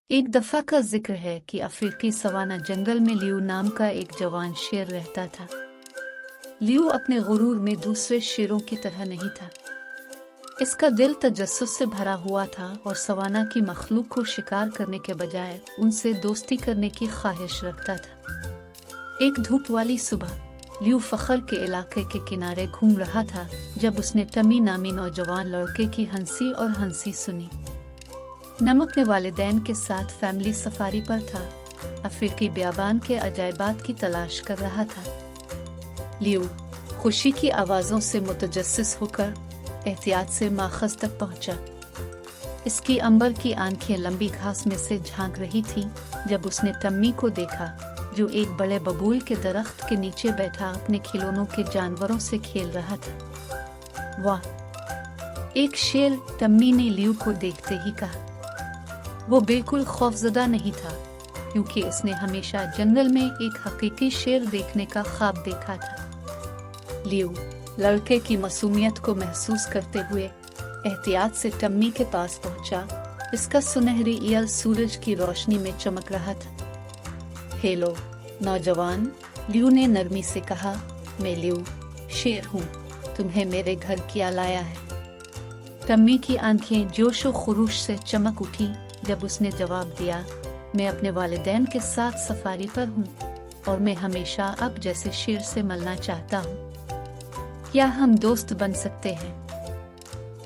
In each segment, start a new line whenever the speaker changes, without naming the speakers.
एक दफा का जिक्र है कि अफ्रीकी सवाना जंगल में लियू नाम का एक जवान शेर रहता था। लियू अपने गुरूर में दूसरे शेरों की तरह नहीं था। इसका दिल तजस्सुस से भरा हुआ था और सवाना की मखलूक को शिकार करने के बजाय उनसे दोस्ती करने की ख्वाहिश रखता था। एक धूप वाली सुबह लियू फखर के इलाके के किनारे घूम रहा था जब उसने टमी नामी नौजवान लड़के की हंसी और हंसी सुनी। नमक ने वालिदैन के साथ फैमिली सफारी पर था, अफ्रीकी बियाबान के अजायबात की तलाश कर रहा था। लियू खुशी की आवाज़ों से मुतजस्सिस होकर एहतियात से माखज़ तक पहुंचा। इसकी अंबर की आंखें लंबी घास में से झांक रही थीं जब उसने टम्मी को देखा, जो एक बड़े बबूल के दरख्त के नीचे बैठा अपने खिलौनों के जानवरों से खेल रहा था। वाह! एक शेर, टम्मी ने लियू को देखते ही कहा। वो बिल्कुल खौफजदा नहीं था, क्योंकि इसने हमेशा जंगल में एक हकीकी शेर देखने का ख्वाब देखा था। लियू लड़के की मासूमियत को महसूस करते हुए एहतियात से टम्मी के पास पहुंचा। इसका सुनहरी ईयल सूरज की रोशनी में चमक रहा था। हेलो नौजवान, लियू ने नरमी से कहा। मैं लियू शेर हूँ, तुम्हें मेरे घर क्या लाया है? टम्मी की आंखें जोश व खुरूश से चमक उठी जब उसने जवाब दिया, मैं अपने वालिदैन के साथ सफारी पर हूँ और मैं हमेशा अब जैसे शेर से मिलना चाहता हूँ। क्या हम दोस्त बन सकते हैं?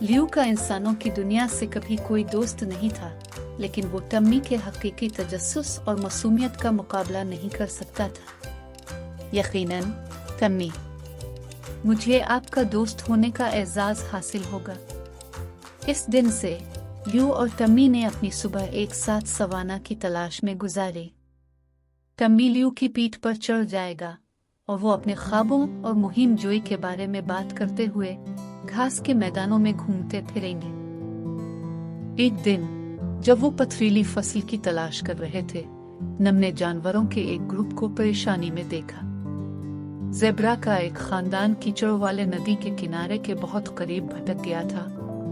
लियू का इंसानों की दुनिया से कभी कोई दोस्त नहीं था, लेकिन वो टम्मी के हकीकी तजस्सुस और मासूमियत का मुकाबला नहीं कर सकता था। यकीनन टम्मी, मुझे आपका दोस्त होने का एजाज हासिल होगा। इस दिन से लियू और टम्मी ने अपनी सुबह एक साथ सवाना की तलाश में गुजारी। टम्मी लियू की पीठ पर चढ़ जाएगा और वो अपने ख्वाबों और मुहिम जोई के बारे में बात करते हुए घास के मैदानों में घूमते फिरेंगे। एक दिन जब वो पथरीली फसल की तलाश कर रहे थे, नमने जानवरों के एक ग्रुप को परेशानी में देखा। ज़ेब्रा का एक खानदान कीचड़ वाले नदी के किनारे के बहुत करीब भटक गया था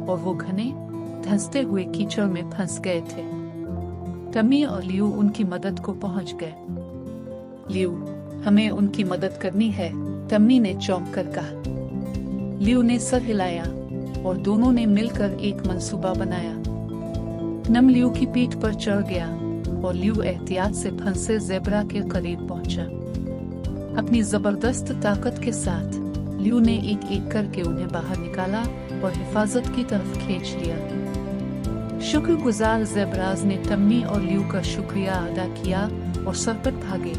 और वो घने धंसते हुए कीचड़ में फंस गए थे। टम्मी और लियू उनकी मदद को पहुंच गए। लियू, हमें उनकी मदद करनी है, टम्मी ने चौंक कर कहा। लियू ने सर हिलाया और दोनों ने मिलकर एक मंसूबा बनाया। नम लियू की पीठ पर चढ़ गया और लियू एहतियात से फंसे ज़ेब्रा के करीब पहुंचा। अपनी जबरदस्त ताकत के साथ लियू ने एक एक करके उन्हें बाहर निकाला और हिफाजत की तरफ खींच लिया। शुक्रगुजार ज़ेब्राज ने टम्मी और लियू का शुक्रिया अदा किया और सरपट भागे।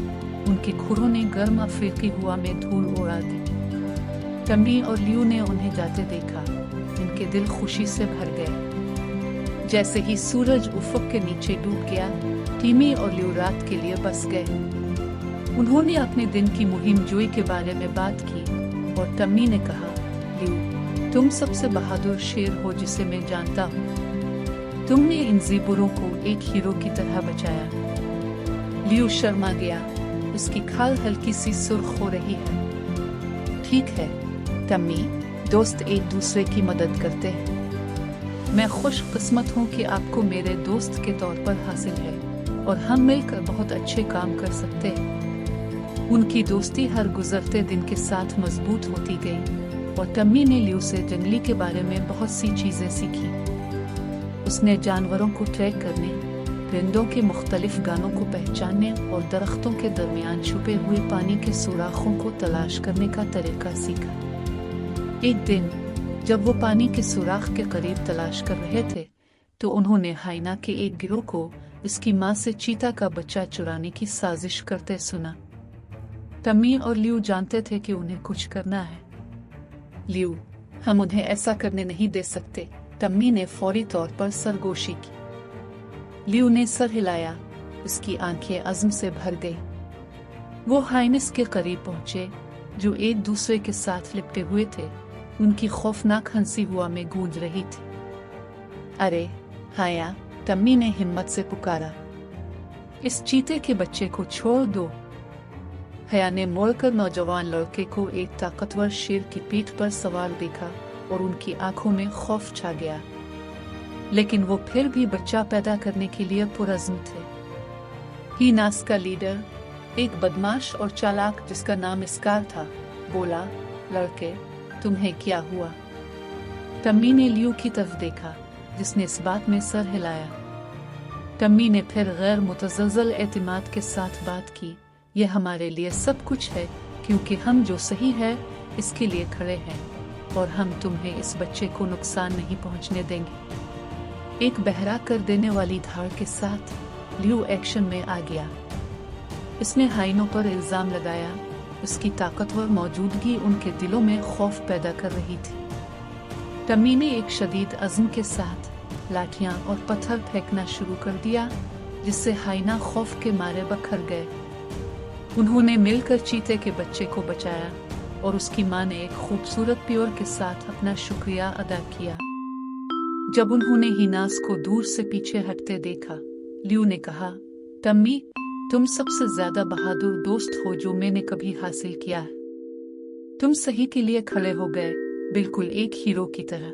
उनके खुरों ने गर्म अफ्रीकी हवा में धूल उड़ा दी। टम्मी और लियू ने उन्हें जाते देखा, उनके दिल खुशी से भर गए। जैसे ही सूरज उफक के नीचे डूब गया, टम्मी और लियू रात के लिए बस गए। उन्होंने अपने दिन की मुहिम जोई के बारे में बात की और टम्मी ने कहा, लियू, तुम सबसे बहादुर शेर हो जिसे मैं जानता हूँ। तुमने इन ज़ेबुरों को एक हीरो की तरह बचाया। लियू शर्मा गया, उसकी खाल हल्की सी सुर्ख हो रही है। ठीक है टम्मी, दोस्त एक दूसरे की मदद करते हैं। मैं खुशकिस्मत हूँ कि आपको मेरे दोस्त के तौर पर हासिल है और हम मिलकर बहुत अच्छे काम कर सकते हैं। उनकी दोस्ती हर गुजरते दिन के साथ मजबूत होती गई और टम्मी ने लियू से जंगली के बारे में बहुत सी चीजें सीखी। उसने जानवरों को ट्रैक करने, परिंदों के मुख्तलिफ गानों को पहचानने और दरख्तों के दरमियान छुपे हुए पानी के सुराखों को तलाश करने का तरीका सीखा। एक दिन जब वो पानी के सुराख के करीब तलाश कर रहे थे, तो उन्होंने हाइना के एक गिरोह को उसकी माँ से चीता का बच्चा चुराने की साजिश करते सुना। टम्मी और लियू जानते थे कि उन्हें कुछ करना है। लियू, हम उन्हें ऐसा करने नहीं दे सकते, टम्मी ने फौरी तौर पर सरगोशी की। लियू ने सर हिलाया, उसकी आंखें अज़्म से भर गई। वो हाइनस के करीब पहुंचे, जो एक दूसरे के साथ लिपटे हुए थे। उनकी खौफनाक हंसी हवा में गूंज रही थी। अरे हाया, टम्मी ने हिम्मत से पुकारा, इस चीते के बच्चे को छोड़ दो। हया ने मोड़कर नौजवान लड़के को एक ताकतवर शेर की पीठ पर सवार देखा और उनकी आंखों में खौफ छा गया। लेकिन वो फिर भी बच्चा पैदा करने के लिए पुरज़्म थे। हीनास का लीडर, एक बदमाश और चालाक जिसका नाम इसकार था, बोला, लड़के, तुम्हें क्या हुआ? टम्मी ने लियू की तरफ देखा, जिसने इस बात में सर हिलाया। टम्मी ने फिर गैर मुतज़लज़ल एतमाद के साथ बात की, यह हमारे लिए सब कुछ है, क्योंकि हम जो सही है इसके लिए खड़े हैं, और हम तुम्हें इस बच्चे को नुकसान नहीं पहुंचने देंगे। एक बहरा कर देने वाली धार के साथ लियू एक्शन में आ गया। इसने हाइनों पर इल्ज़ाम लगाया। उसकी ताकतवर मौजूदगी उनके दिलों में खौफ पैदा कर रही थी। टम्मी ने एक शदीद अज़्म के साथ लाठियां और पत्थर फेंकना शुरू कर दिया, जिससे हाइना खौफ के मारे बखर गए। उन्होंने मिलकर चीते के बच्चे को बचाया और उसकी मां ने एक खूबसूरत प्योर के साथ अपना शुक्रिया अदा किया। जब उन्होंने हीनास को दूर से पीछे हटते देखा, लियू ने कहा, टम्मी, तुम सबसे ज्यादा बहादुर दोस्त हो जो मैंने कभी हासिल किया है। तुम सही के लिए खड़े हो गए, बिल्कुल एक हीरो की तरह।